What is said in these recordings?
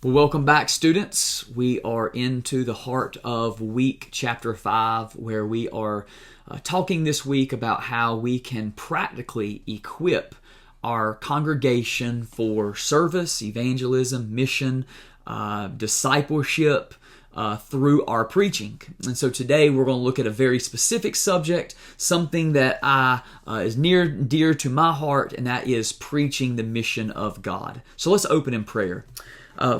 Well, welcome back, students. We are into the heart of week chapter 5, where we are talking this week about how we can practically equip our congregation for service, evangelism, mission, discipleship, through our preaching. And so today we're going to look at a very specific subject, something that is near and dear to my heart, and that is preaching the mission of God. So let's open in prayer.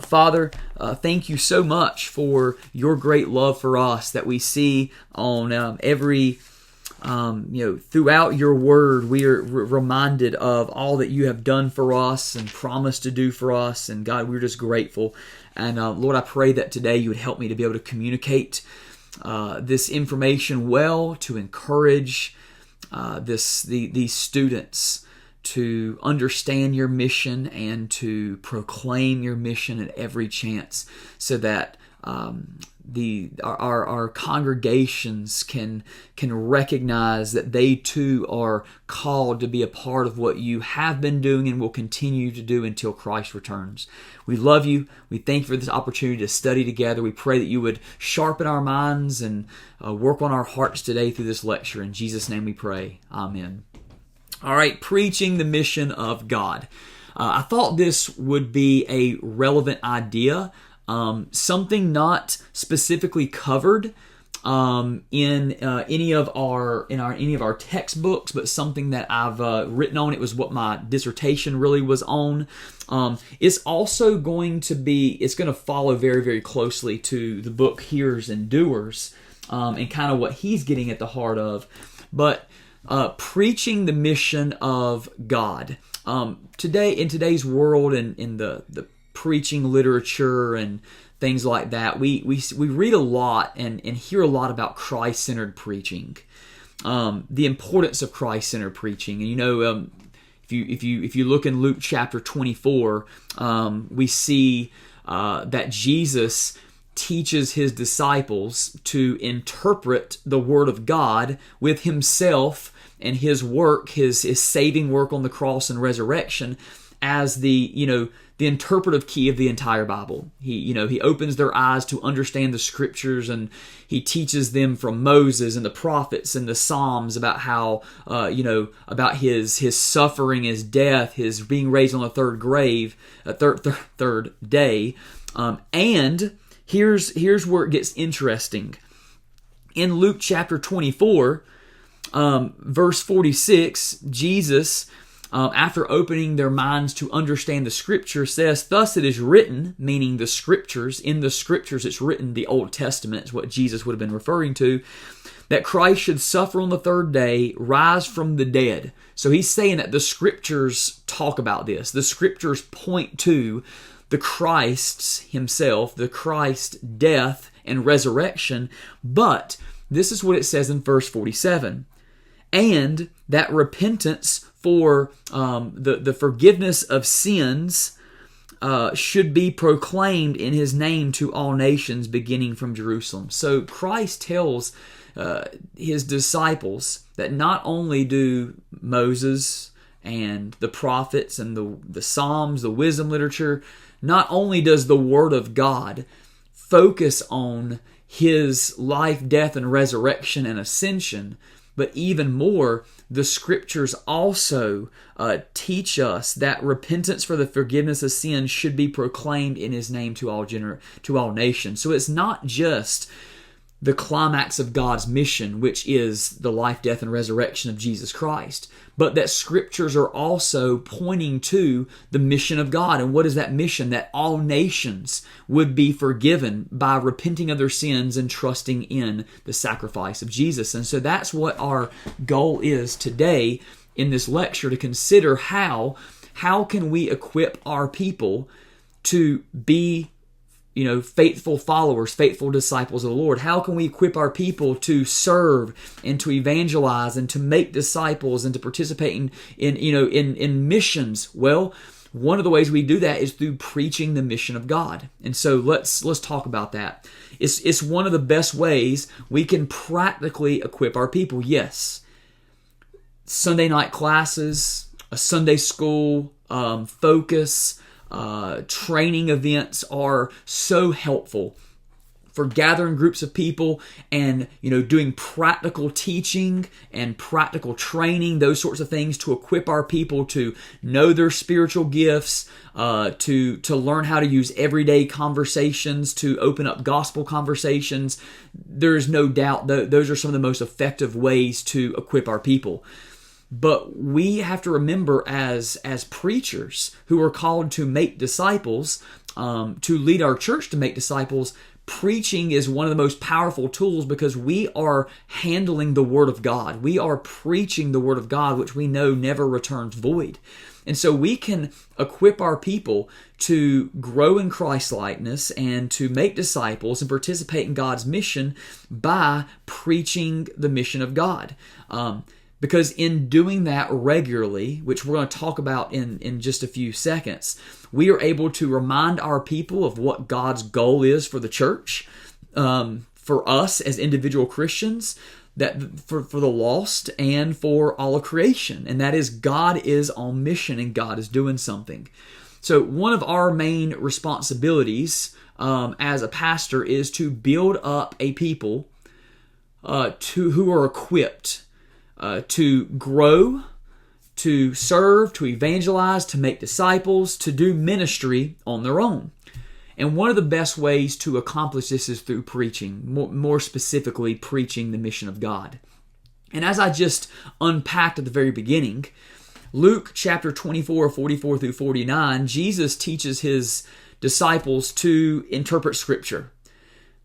Father, thank you so much for your great love for us that we see on every, throughout your word. We are reminded of all that you have done for us and promised to do for us. And God, we're just grateful. And Lord, I pray that today you would help me to be able to communicate this information well, to encourage these students to understand your mission and to proclaim your mission at every chance, so that our congregations can recognize that they too are called to be a part of what you have been doing and will continue to do until Christ returns. We love you. We thank you for this opportunity to study together. We pray that you would sharpen our minds and work on our hearts today through this lecture. In Jesus' name we pray. Amen. All right, preaching the mission of God. I thought this would be a relevant idea, something not specifically covered in any of our textbooks, but something that I've written on. It was what my dissertation really was on. It's also going to follow very, very closely to the book Hearers and Doers, and kind of what he's getting at the heart of. But preaching the mission of God. Today, in today's world and in the preaching literature and things like that, we read a lot and hear a lot about Christ-centered preaching, the importance of Christ-centered preaching. And if you look in Luke chapter 24, we see that Jesus teaches his disciples to interpret the Word of God with himself and his work, his saving work on the cross and resurrection, as the interpretive key of the entire Bible. He opens their eyes to understand the Scriptures, and he teaches them from Moses and the prophets and the Psalms about how about his suffering, his death, his being raised on the third day, and here's where it gets interesting. In Luke chapter 24, verse 46, Jesus, after opening their minds to understand the Scripture, says, "Thus it is written," meaning the Scriptures. In the Scriptures it's written, the Old Testament is what Jesus would have been referring to, that Christ should suffer on the third day, rise from the dead. So he's saying that the Scriptures talk about this. The Scriptures point to the Christ himself, the Christ death and resurrection. But this is what it says in verse 47. And that repentance for the forgiveness of sins should be proclaimed in his name to all nations, beginning from Jerusalem. So Christ tells his disciples that not only do Moses and the prophets and the Psalms, the wisdom literature, not only does the Word of God focus on his life, death, and resurrection and ascension, but even more, the Scriptures also teach us that repentance for the forgiveness of sins should be proclaimed in his name to all nations. So it's not just the climax of God's mission, which is the life, death, and resurrection of Jesus Christ, but that Scriptures are also pointing to the mission of God. And what is that mission? That all nations would be forgiven by repenting of their sins and trusting in the sacrifice of Jesus. And so that's what our goal is today in this lecture, to consider how can we equip our people to be faithful followers, faithful disciples of the Lord. How can we equip our people to serve and to evangelize and to make disciples and to participate in missions? Well, one of the ways we do that is through preaching the mission of God. And so let's talk about that. It's one of the best ways we can practically equip our people. Yes, Sunday night classes, a Sunday school focus, training events are so helpful for gathering groups of people and doing practical teaching and practical training, those sorts of things to equip our people to know their spiritual gifts, to learn how to use everyday conversations to open up gospel conversations. There's no doubt that those are some of the most effective ways to equip our people. But we have to remember as preachers who are called to make disciples, to lead our church to make disciples, preaching is one of the most powerful tools because we are handling the Word of God. We are preaching the Word of God, which we know never returns void. And so we can equip our people to grow in Christ-likeness and to make disciples and participate in God's mission by preaching the mission of God. Because in doing that regularly, which we're going to talk about in just a few seconds, we are able to remind our people of what God's goal is for the church, for us as individual Christians, that for the lost and for all of creation. And that is, God is on mission and God is doing something. So one of our main responsibilities as a pastor is to build up a people who are equipped to grow, to serve, to evangelize, to make disciples, to do ministry on their own. And one of the best ways to accomplish this is through preaching, more specifically preaching the mission of God. And as I just unpacked at the very beginning, Luke chapter 24, 44 through 49, Jesus teaches his disciples to interpret Scripture.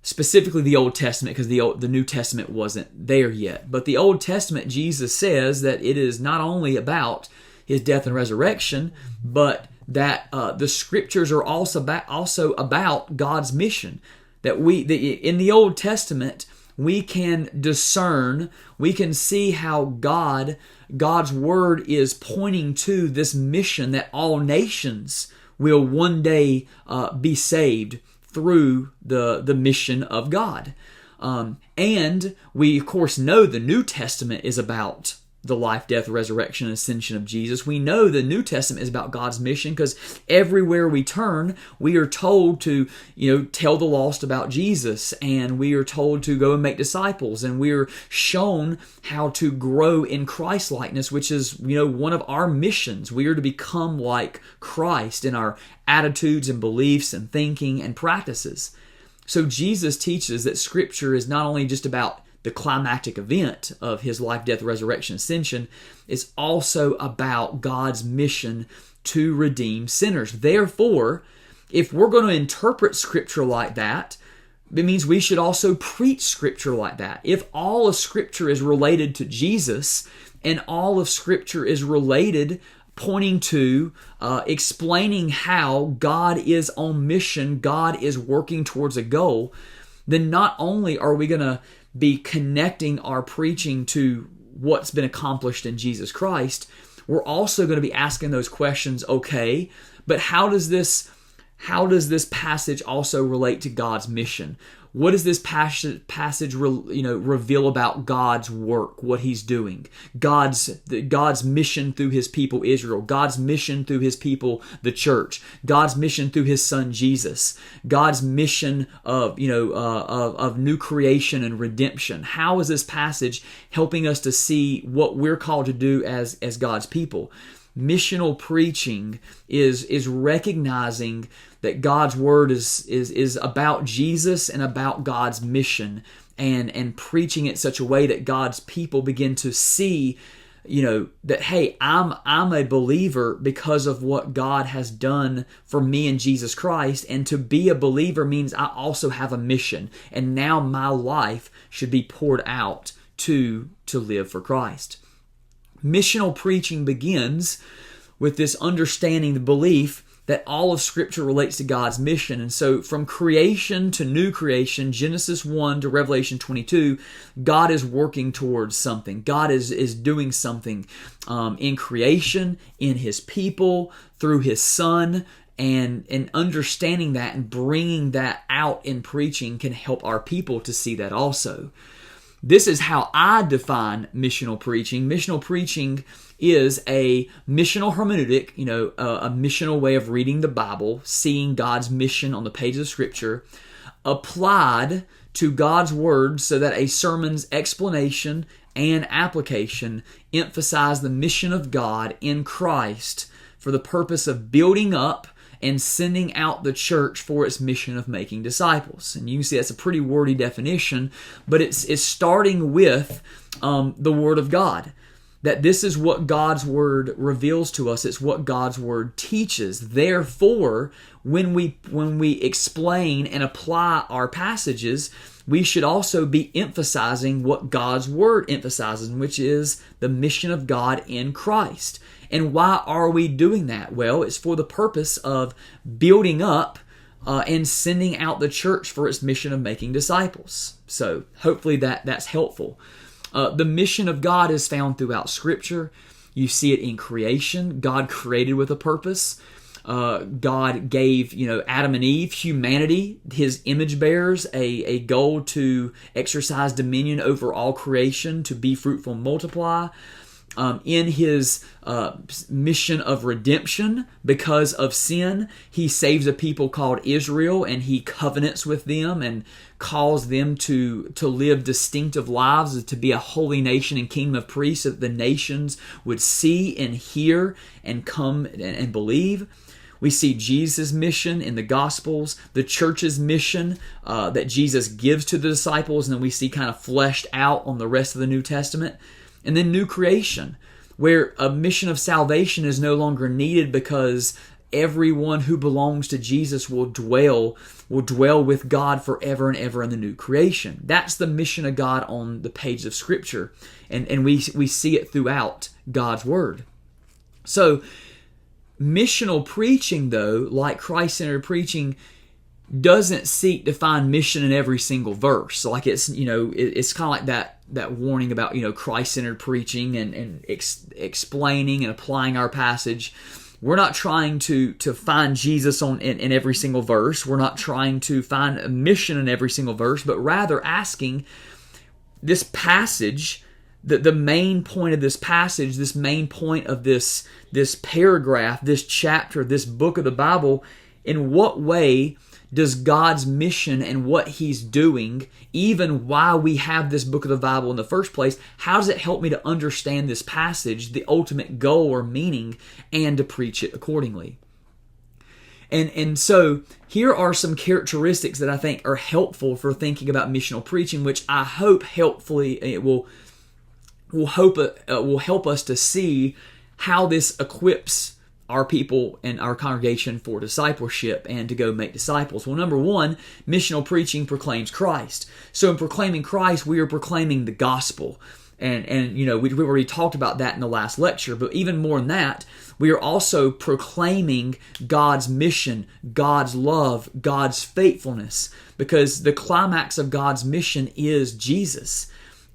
Specifically the Old Testament, because the New Testament wasn't there yet. But the Old Testament, Jesus says that it is not only about his death and resurrection, but that the Scriptures are also about God's mission. That in the Old Testament, we can discern, we can see how God's Word is pointing to this mission that all nations will one day be saved through the mission of God. And we, of course, know the New Testament is about the life, death, resurrection, and ascension of Jesus. We know the New Testament is about God's mission because everywhere we turn, we are told to, tell the lost about Jesus, and we are told to go and make disciples, and we are shown how to grow in Christ-likeness, which is, one of our missions. We are to become like Christ in our attitudes and beliefs and thinking and practices. So Jesus teaches that Scripture is not only just about the climactic event of his life, death, resurrection, ascension, is also about God's mission to redeem sinners. Therefore, if we're going to interpret Scripture like that, it means we should also preach Scripture like that. If all of Scripture is related to Jesus and all of Scripture is related, pointing to, explaining how God is on mission, God is working towards a goal, then not only are we going to be connecting our preaching to what's been accomplished in Jesus Christ, we're also going to be asking those questions, okay, but how does this passage also relate to God's mission? What does this passage reveal about God's work, what He's doing? God's mission through His people Israel, God's mission through His people the church, God's mission through His Son Jesus, God's mission of new creation and redemption. How is this passage helping us to see what we're called to do as God's people? Missional preaching is recognizing that God's Word is about Jesus and about God's mission, and preaching it such a way that God's people begin to see, that, hey, I'm a believer because of what God has done for me in Jesus Christ, and to be a believer means I also have a mission, and now my life should be poured out to live for Christ. Missional preaching begins with this understanding, the belief that all of Scripture relates to God's mission. And so from creation to new creation, Genesis 1 to Revelation 22, God is working towards something. God is doing something in creation, in His people, through His Son, and understanding that and bringing that out in preaching can help our people to see that also. This is how I define missional preaching. Missional preaching is a missional hermeneutic, a missional way of reading the Bible, seeing God's mission on the pages of Scripture, applied to God's Word so that a sermon's explanation and application emphasize the mission of God in Christ for the purpose of building up and sending out the church for its mission of making disciples. And you can see that's a pretty wordy definition, but it's starting with the Word of God. That this is what God's Word reveals to us. It's what God's Word teaches. Therefore, when we explain and apply our passages, we should also be emphasizing what God's Word emphasizes, which is the mission of God in Christ. And why are we doing that? Well, it's for the purpose of building up and sending out the church for its mission of making disciples. So hopefully that's helpful. The mission of God is found throughout Scripture. You see it in creation. God created with a purpose. God gave, Adam and Eve, humanity, His image bearers, a goal to exercise dominion over all creation, to be fruitful and multiply. In His mission of redemption, because of sin, He saves a people called Israel, and He covenants with them and calls them to live distinctive lives, to be a holy nation and kingdom of priests, so that the nations would see and hear and come and believe. We see Jesus' mission in the Gospels, the church's mission that Jesus gives to the disciples, and then we see kind of fleshed out on the rest of the New Testament. And then new creation, where a mission of salvation is no longer needed because everyone who belongs to Jesus will dwell with God forever and ever in the new creation. That's the mission of God on the page of Scripture, and we see it throughout God's Word. So, missional preaching, though, like Christ-centered preaching, doesn't seek to find mission in every single verse. Like it's kind of like that warning about Christ-centered preaching and explaining and applying our passage. We're not trying to find Jesus in every single verse. We're not trying to find a mission in every single verse, but rather asking this passage, the main point of this passage, this main point of this paragraph, this chapter, this book of the Bible, in what way does God's mission and what He's doing, even why we have this book of the Bible in the first place, how does it help me to understand this passage, the ultimate goal or meaning, and to preach it accordingly? And so here are some characteristics that I think are helpful for thinking about missional preaching, which I hope helpfully it will help us to see how this equips our people and our congregation for discipleship and to go make disciples. Well, number one, missional preaching proclaims Christ. So in proclaiming Christ, we are proclaiming the gospel. And we've already talked about that in the last lecture, but even more than that, we are also proclaiming God's mission, God's love, God's faithfulness, because the climax of God's mission is Jesus.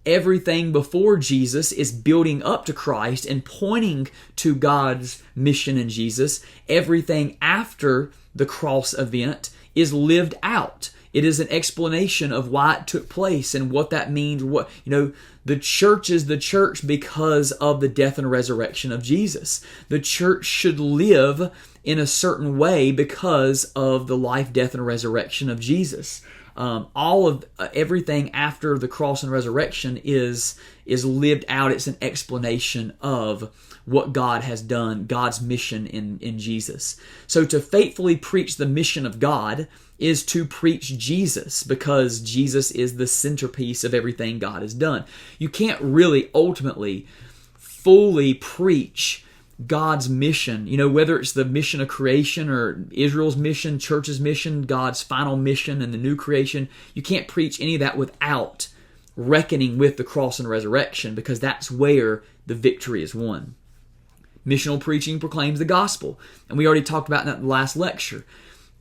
Everything before Jesus is building up to Christ and pointing to God's mission in Jesus. Everything after the cross event is lived out. It is an explanation of why it took place and what that means. The church is the church because of the death and resurrection of Jesus. The church should live in a certain way because of the life, death, and resurrection of Jesus. All of everything after the cross and resurrection is lived out. It's an explanation of what God has done, God's mission in Jesus. So to faithfully preach the mission of God is to preach Jesus, because Jesus is the centerpiece of everything God has done. You can't really ultimately fully preach God's mission, whether it's the mission of creation or Israel's mission, church's mission, God's final mission and the new creation. You can't preach any of that without reckoning with the cross and resurrection, because that's where the victory is won. Missional preaching proclaims the gospel, and we already talked about that in the last lecture.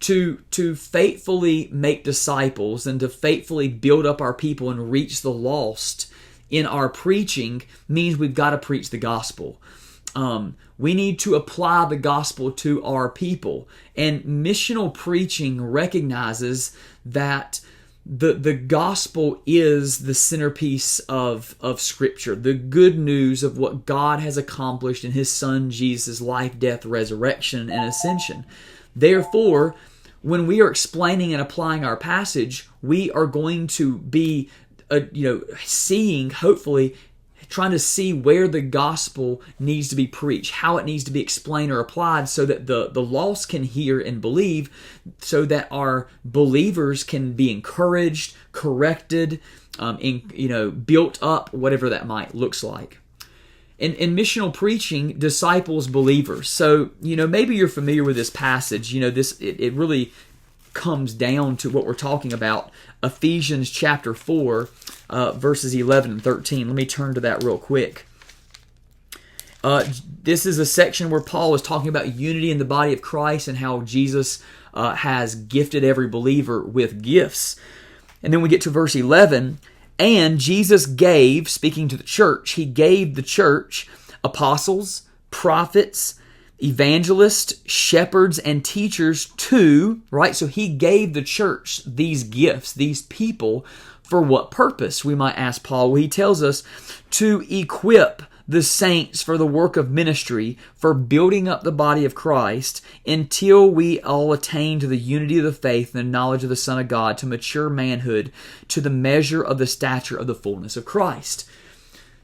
To faithfully make disciples and to faithfully build up our people and reach the lost in our preaching means we've got to preach the gospel. We need to apply the gospel to our people. And missional preaching recognizes that the gospel is the centerpiece of Scripture, the good news of what God has accomplished in His Son Jesus' life, death, resurrection, and ascension. Therefore, when we are explaining and applying our passage, we are going to be, seeing, hopefully, trying to see where the gospel needs to be preached, how it needs to be explained or applied so that the lost can hear and believe, so that our believers can be encouraged, corrected, built up, whatever that might looks like. In missional preaching, disciples believers. So, maybe you're familiar with this passage. It really comes down to what we're talking about. Ephesians chapter 4, verses 11 and 13. Let me turn to that real quick. This is a section where Paul is talking about unity in the body of Christ and how Jesus has gifted every believer with gifts. And then we get to verse 11. And Jesus gave, speaking to the church, He gave the church apostles, prophets, evangelists, shepherds, and teachers too, right? So He gave the church these gifts, these people, for what purpose, we might ask Paul? Well, he tells us to equip the saints for the work of ministry, for building up the body of Christ, until we all attain to the unity of the faith and the knowledge of the Son of God, to mature manhood, to the measure of the stature of the fullness of Christ.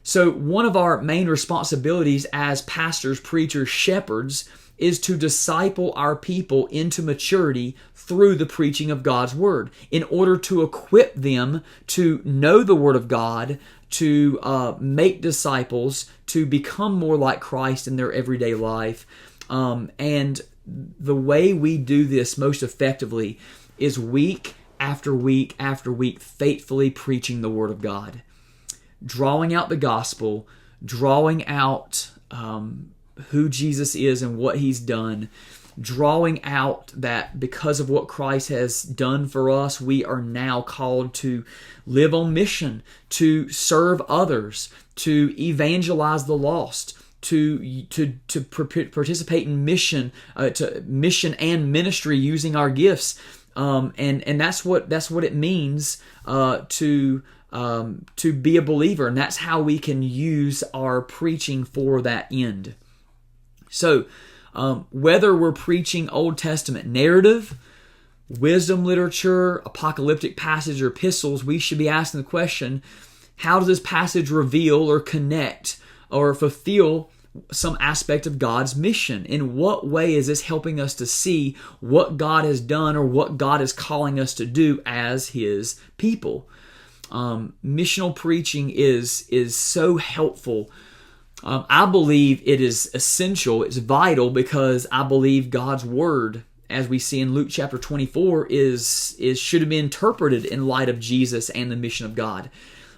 So one of our main responsibilities as pastors, preachers, shepherds is to disciple our people into maturity through the preaching of God's Word, in order to equip them to know the Word of God, to make disciples, to become more like Christ in their everyday life. And the way we do this most effectively is week after week after week, faithfully preaching the Word of God, drawing out the gospel, drawing out who Jesus is and what He's done, drawing out that because of what Christ has done for us, we are now called to live on mission, to serve others, to evangelize the lost, to participate in mission, to mission and ministry using our gifts, and that's what it means to be a believer, and that's how we can use our preaching for that end. So, whether we're preaching Old Testament narrative, wisdom literature, apocalyptic passage, or epistles, we should be asking the question, how does this passage reveal or connect or fulfill some aspect of God's mission? In what way is this helping us to see what God has done or what God is calling us to do as His people? Missional preaching is so helpful. I believe it is essential, it's vital, because I believe God's Word, as we see in Luke chapter 24, should have been interpreted in light of Jesus and the mission of God.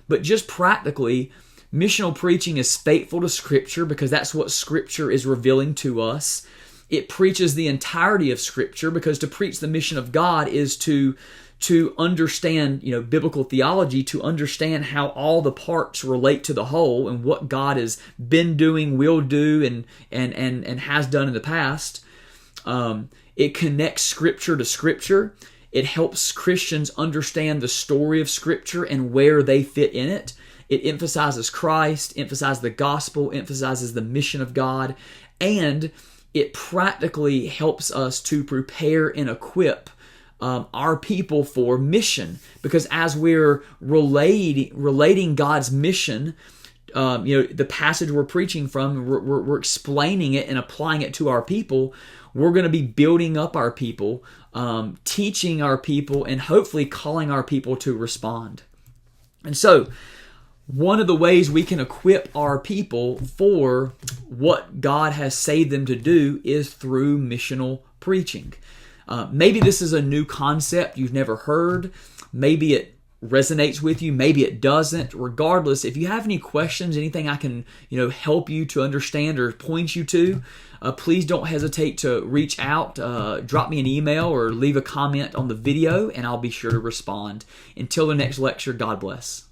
But just practically, missional preaching is faithful to Scripture because that's what Scripture is revealing to us. It preaches the entirety of Scripture, because to preach the mission of God is to understand, biblical theology, to understand how all the parts relate to the whole and what God has been doing, will do, and has done in the past. It connects Scripture to Scripture. It helps Christians understand the story of Scripture and where they fit in it. It emphasizes Christ, emphasizes the gospel, emphasizes the mission of God, and it practically helps us to prepare and equip our people for mission, because as we're relating God's mission, the passage we're preaching from, we're explaining it and applying it to our people. We're going to be building up our people, teaching our people, and hopefully calling our people to respond. And so, one of the ways we can equip our people for what God has saved them to do is through missional preaching. Maybe this is a new concept you've never heard. Maybe it resonates with you. Maybe it doesn't. Regardless, if you have any questions, anything I can help you to understand or point you to, please don't hesitate to reach out. Drop me an email or leave a comment on the video, and I'll be sure to respond. Until the next lecture, God bless.